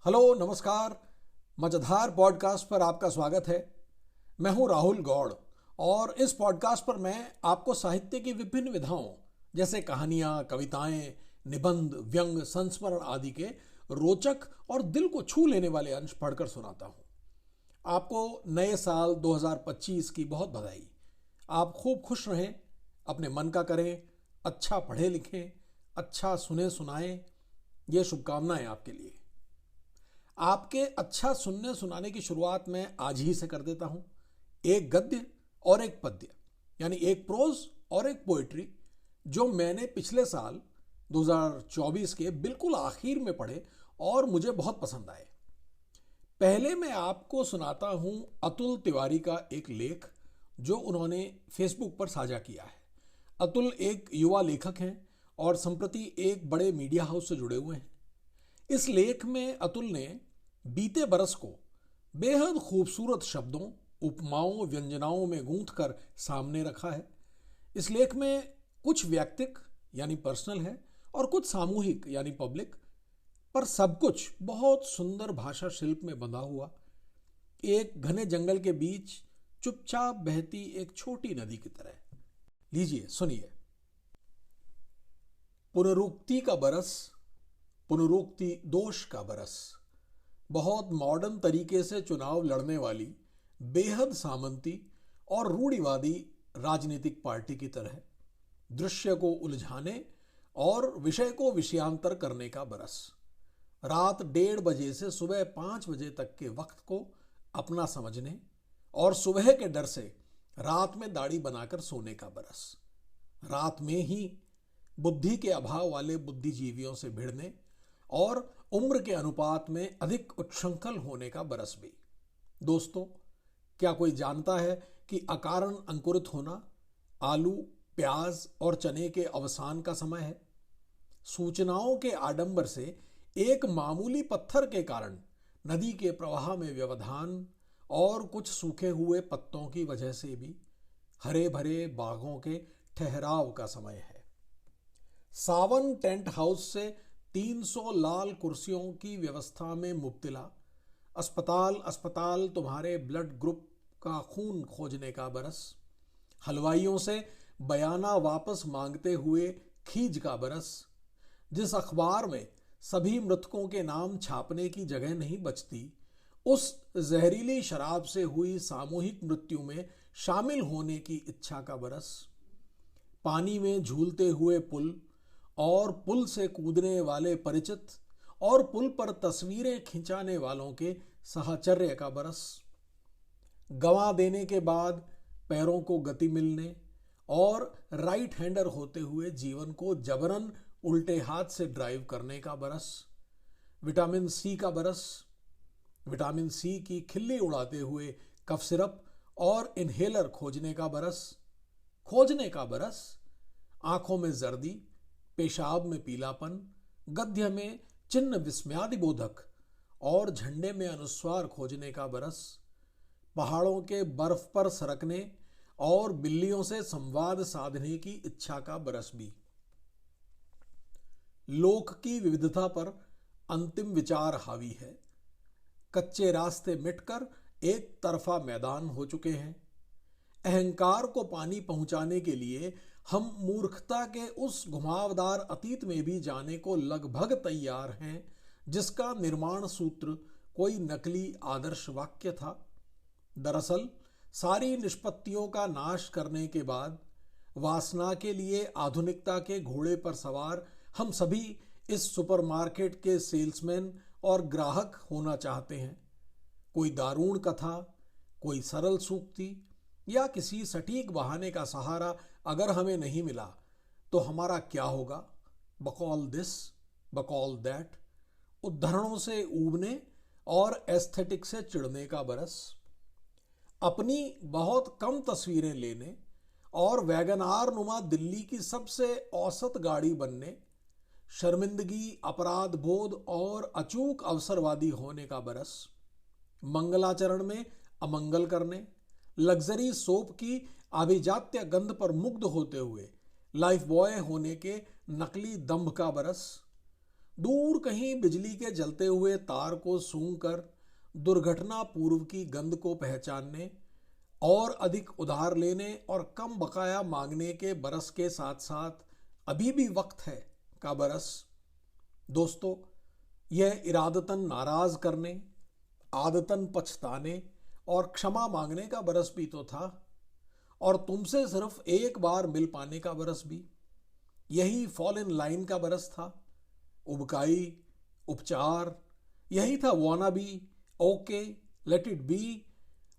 Hello, नमस्कार। मजेदार podcast पर आपका स्वागत है। मैं हूं राहुल गौड़ और इस पॉडकास्ट पर मैं आपको साहित्य की विभिन्न विधाओं जैसे कहानियां, कविताएं, निबंध, व्यंग, संस्मरण आदि के रोचक और दिल को छू लेने वाले अंश पढ़कर सुनाता हूं। आपको नए साल 2025 की बहुत बधाई। आप खूब खुश रहें, अपने मन का करें, अच्छा पढ़े लिखें, अच्छा सुने सुनाएं। ये शुभकामनाएं आपके लिए। आपके अच्छा सुनने सुनाने की शुरुआत मैं आज ही से कर देता हूं। एक गद्य और एक पद्य, यानी एक प्रोज और एक पोइट्री, जो मैंने पिछले साल 2024 के बिल्कुल आखिर में पढ़े और मुझे बहुत पसंद आए। पहले मैं आपको सुनाता हूं अतुल तिवारी का एक लेख जो उन्होंने फेसबुक पर साझा किया है। अतुल एक युवा लेखक हैं और संप्रति एक बड़े मीडिया हाउस से जुड़े हुए हैं। इस लेख में अतुल ने बीते बरस को बेहद खूबसूरत शब्दों, उपमाओं, व्यंजनाओं में गूंथ कर सामने रखा है। इस लेख में कुछ व्यक्तिक यानी पर्सनल है और कुछ सामूहिक यानी पब्लिक, पर सब कुछ बहुत सुंदर भाषा शिल्प में बंधा हुआ। एक घने जंगल के बीच चुपचाप बहती एक छोटी नदी की तरह। लीजिए सुनिए। पुनरुक्ति का बरस, पुनरुक्ति दोष का बरस, बहुत मॉडर्न तरीके से चुनाव लड़ने वाली बेहद सामंती और रूढ़िवादी राजनीतिक पार्टी की तरह दृश्य को उलझाने और विषय को विषयांतर करने का बरस। रात 1:30 से सुबह 5 बजे तक के वक्त को अपना समझने और सुबह के डर से रात में दाढ़ी बनाकर सोने का बरस। रात में ही बुद्धि के अभाव वाले बुद्धिजीवियों से भिड़ने और उम्र के अनुपात में अधिक उच्छृंखल होने का बरस भी। दोस्तों, क्या कोई जानता है कि अकारण अंकुरित होना आलू, प्याज और चने के अवसान का समय है? सूचनाओं के आडंबर से एक मामूली पत्थर के कारण नदी के प्रवाह में व्यवधान और कुछ सूखे हुए पत्तों की वजह से भी हरे भरे बागों के ठहराव का समय है। सावन टेंट हाउस से 300 लाल कुर्सियों की व्यवस्था में मुब्तिला अस्पताल अस्पताल तुम्हारे ब्लड ग्रुप का खून खोजने का बरस। हलवाइयों से बयाना वापस मांगते हुए खीज का बरस। जिस अखबार में सभी मृतकों के नाम छापने की जगह नहीं बचती, उस जहरीली शराब से हुई सामूहिक मृत्यु में शामिल होने की इच्छा का बरस। पानी में झूलते हुए पुल और पुल से कूदने वाले परिचित और पुल पर तस्वीरें खिंचाने वालों के साहचर्य का बरस। गंवा देने के बाद पैरों को गति मिलने और राइट हैंडर होते हुए जीवन को जबरन उल्टे हाथ से ड्राइव करने का बरस। विटामिन सी का बरस। विटामिन सी की खिल्ली उड़ाते हुए कफ सिरप और इनहेलर खोजने का बरस। खोजने का बरस। आंखों में जर्दी, पेशाब में पीलापन, गद्य में चिन्ह विस्मयादिबोधक और झंडे में अनुस्वार खोजने का बरस। पहाड़ों के बर्फ पर सरकने और बिल्लियों से संवाद साधने की इच्छा का बरस भी। लोक की विविधता पर अंतिम विचार हावी है। कच्चे रास्ते मिटकर एक तरफा मैदान हो चुके हैं। अहंकार को पानी पहुंचाने के लिए हम मूर्खता के उस घुमावदार अतीत में भी जाने को लगभग तैयार हैं, जिसका निर्माण सूत्र कोई नकली आदर्श वाक्य था। दरअसल सारी निष्पत्तियों का नाश करने के बाद वासना के लिए आधुनिकता के घोड़े पर सवार हम सभी इस सुपरमार्केट के सेल्समैन और ग्राहक होना चाहते हैं। कोई दारूण कथा, कोई सरल सूक्ति या किसी सटीक बहाने का सहारा अगर हमें नहीं मिला तो हमारा क्या होगा? बकौल दिस, बकौल दैट, उद्धरणों से ऊबने और एस्थेटिक से चिढ़ने का बरस। अपनी बहुत कम तस्वीरें लेने और वैगनार नुमा दिल्ली की सबसे औसत गाड़ी बनने, शर्मिंदगी, अपराध बोध और अचूक अवसरवादी होने का बरस। मंगलाचरण में अमंगल करने, लग्जरी सोप की आभिजात्य गंध पर मुग्ध होते हुए लाइफ बॉय होने के नकली दंभ का बरस। दूर कहीं बिजली के जलते हुए तार को सूंघकर दुर्घटना पूर्व की गंध को पहचानने और अधिक उधार लेने और कम बकाया मांगने के बरस के साथ साथ अभी भी वक्त है का बरस। दोस्तों, यह इरादतन नाराज करने, आदतन पछताने और क्षमा मांगने का बरस भी तो था, और तुमसे सिर्फ एक बार मिल पाने का बरस भी। यही फॉल इन लाइन का बरस था, उबकाई, उपचार, यही था wanna be, okay, let it be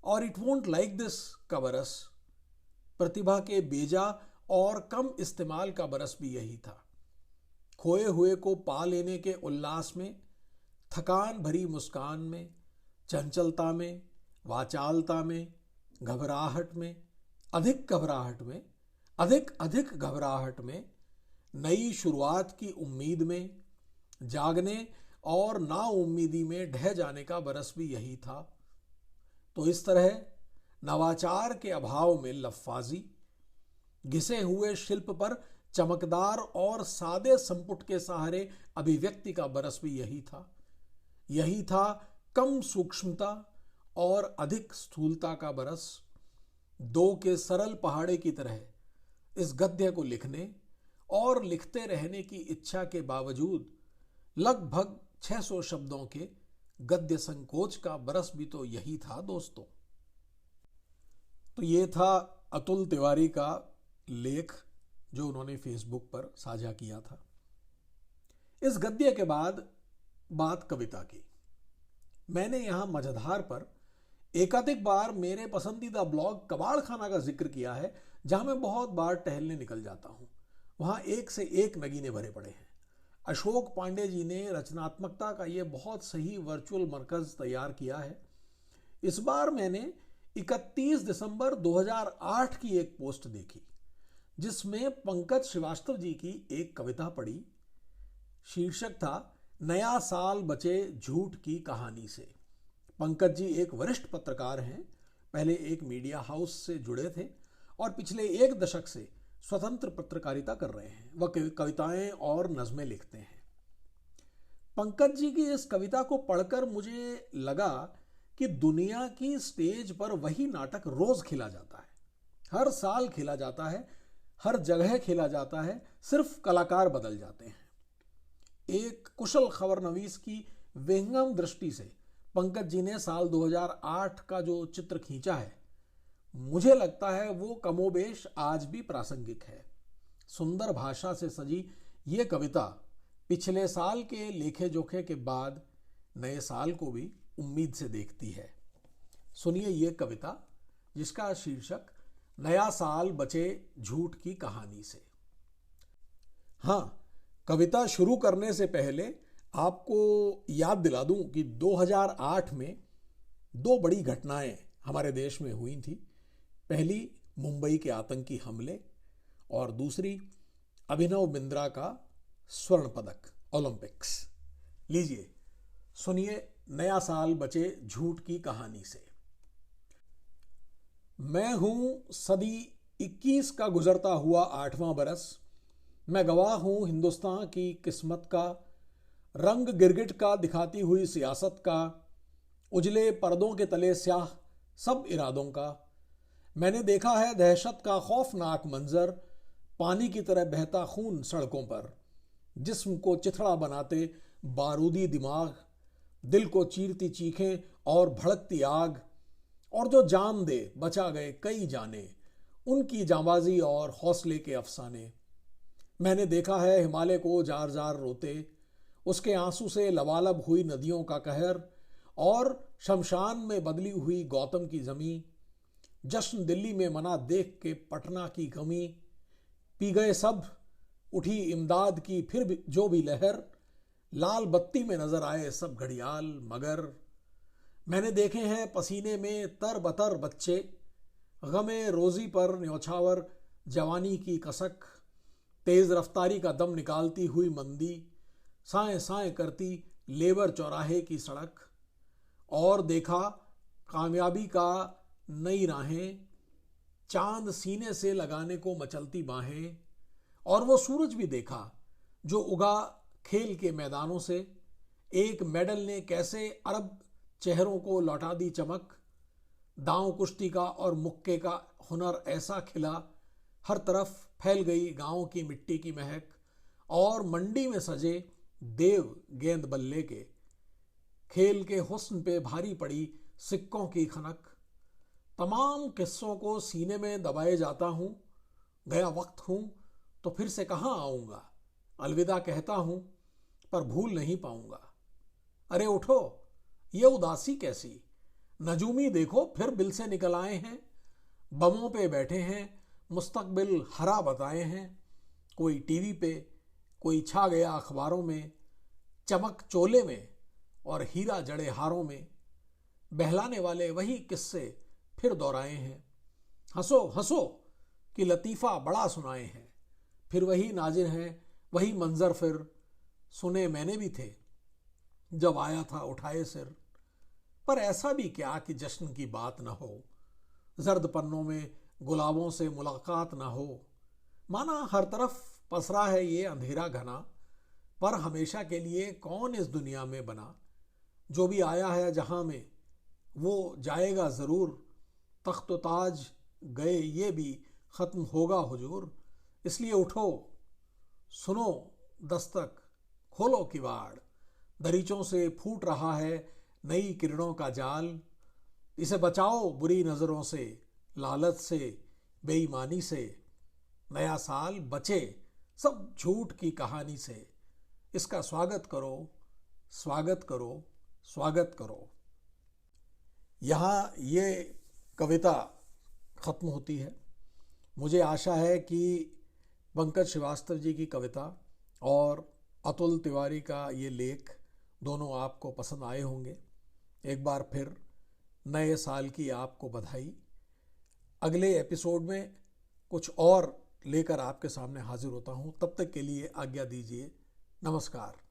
और इट वोंट लाइक दिस का बरस। प्रतिभा के बेजा और कम इस्तेमाल का बरस भी यही था। खोए हुए को पा लेने के उल्लास में, थकान भरी मुस्कान में, चंचलता में, वाचालता में, घबराहट में, अधिक घबराहट में, अधिक अधिक घबराहट में, नई शुरुआत की उम्मीद में, जागने और नाउम्मीदी में ढह जाने का बरस भी यही था। तो इस तरह नवाचार के अभाव में लफ्फाजी, घिसे हुए शिल्प पर चमकदार और सादे संपुट के सहारे अभिव्यक्ति का बरस भी यही था। यही था कम सूक्ष्मता और अधिक स्थूलता का बरस। दो के सरल पहाड़े की तरह इस गद्य को लिखने और लिखते रहने की इच्छा के बावजूद लगभग 600 शब्दों के गद्य संकोच का बरस भी तो यही था दोस्तों। तो ये था अतुल तिवारी का लेख जो उन्होंने फेसबुक पर साझा किया था। इस गद्य के बाद बात कविता की। मैंने यहां मझधार पर एकाधिक बार मेरे पसंदीदा ब्लॉग कबाड़ खाना का जिक्र किया है, जहां मैं बहुत बार टहलने निकल जाता हूं। वहां एक से एक नगीने भरे पड़े हैं। अशोक पांडे जी ने रचनात्मकता का यह बहुत सही वर्चुअल मरकज तैयार किया है। इस बार मैंने 31 दिसंबर 2008 की एक पोस्ट देखी, जिसमें पंकज श्रीवास्तव जी की एक कविता पढ़ी। शीर्षक था नया साल बचे झूठ की कहानी से। पंकज जी एक वरिष्ठ पत्रकार हैं, पहले एक मीडिया हाउस से जुड़े थे और पिछले एक दशक से स्वतंत्र पत्रकारिता कर रहे हैं। वह कविताएं और नज़में लिखते हैं। पंकज जी की इस कविता को पढ़कर मुझे लगा कि दुनिया की स्टेज पर वही नाटक रोज खेला जाता है, हर साल खेला जाता है, हर जगह खेला जाता है, सिर्फ कलाकार बदल जाते हैं। एक कुशल खबरनवीस की विहंगम दृष्टि से पंकज जी ने साल 2008 का जो चित्र खींचा है, मुझे लगता है वो कमोबेश आज भी प्रासंगिक है। सुंदर भाषा से सजी ये कविता पिछले साल के लेखे जोखे के बाद नए साल को भी उम्मीद से देखती है। सुनिए ये कविता, जिसका शीर्षक नया साल बचे झूठ की कहानी से। हाँ, कविता शुरू करने से पहले आपको याद दिला दूं कि 2008 में दो बड़ी घटनाएं हमारे देश में हुई थी। पहली मुंबई के आतंकी हमले और दूसरी अभिनव बिंद्रा का स्वर्ण पदक ओलंपिक्स। लीजिए सुनिए नया साल बचे झूठ की कहानी से। मैं हूं सदी 21 का गुजरता हुआ 8वां बरस। मैं गवाह हूं हिंदुस्तान की किस्मत का, रंग गिरगिट का दिखाती हुई सियासत का, उजले पर्दों के तले स्याह सब इरादों का। मैंने देखा है दहशत का खौफनाक मंजर, पानी की तरह बहता खून सड़कों पर, जिस्म को चिथड़ा बनाते बारूदी दिमाग, दिल को चीरती चीखें और भड़कती आग, और जो जान दे बचा गए कई जाने, उनकी जांबाजी और हौसले के अफसाने। मैंने देखा है हिमालय को जार जार रोते, उसके आंसू से लबालब हुई नदियों का कहर, और शमशान में बदली हुई गौतम की जमी। जश्न दिल्ली में मना देख के पटना की गमी, पी गए सब, उठी इमदाद की फिर भी जो भी लहर, लाल बत्ती में नजर आए सब घड़ियाल मगर। मैंने देखे हैं पसीने में तर बतर बच्चे, गमे रोजी पर न्यौछावर जवानी की कसक, तेज रफ्तारी का दम निकालती हुई मंदी, साए साए करती लेबर चौराहे की सड़क। और देखा कामयाबी का नई राहें, चांद सीने से लगाने को मचलती बाहें। और वो सूरज भी देखा जो उगा खेल के मैदानों से एक मेडल ने कैसे अरब चेहरों को लौटा दी चमक। दांव कुश्ती का और मुक्के का हुनर ऐसा खिला, हर तरफ फैल गई गांव की मिट्टी की महक। और मंडी में सजे देव गेंद बल्ले के, खेल के हुस्न पे भारी पड़ी सिक्कों की खनक। तमाम किस्सों को सीने में दबाए जाता हूँ, गया वक्त हूँ तो फिर से कहाँ आऊँगा। अलविदा कहता हूँ पर भूल नहीं पाऊँगा। अरे उठो, ये उदासी कैसी, नजूमी देखो फिर बिल से निकल आए हैं। बमों पे बैठे हैं, मुस्तकबिल हरा बताए हैं। कोई टीवी पे, कोई छा गया अखबारों में, चमक चोले में और हीरा जड़े हारों में। बहलाने वाले वही किस्से फिर दोहराए हैं। हंसो हंसो कि लतीफ़ा बड़ा सुनाए हैं। फिर वही नाजिर हैं, वही मंजर फिर सुने मैंने भी थे जब आया था उठाए सिर। पर ऐसा भी क्या कि जश्न की बात न हो, जर्द पन्नों में गुलाबों से मुलाकात न हो। माना हर तरफ पसरा है ये अंधेरा घना, पर हमेशा के लिए कौन इस दुनिया में बना। जो भी आया है जहां में वो जाएगा ज़रूर। तख्त ताज गए ये भी ख़त्म होगा हुजूर। इसलिए उठो, सुनो दस्तक, खोलो किवाड़। दरीचों से फूट रहा है नई किरणों का जाल। इसे बचाओ बुरी नज़रों से, लालच से, बेईमानी से। नया साल बचे सब झूठ की कहानी से। इसका स्वागत करो, स्वागत करो, स्वागत करो। यहाँ ये कविता ख़त्म होती है। मुझे आशा है कि पंकज श्रीवास्तव जी की कविता और अतुल तिवारी का ये लेख दोनों आपको पसंद आए होंगे। एक बार फिर नए साल की आपको बधाई। अगले एपिसोड में कुछ और लेकर आपके सामने हाजिर होता हूँ। तब तक के लिए आज्ञा दीजिए। नमस्कार।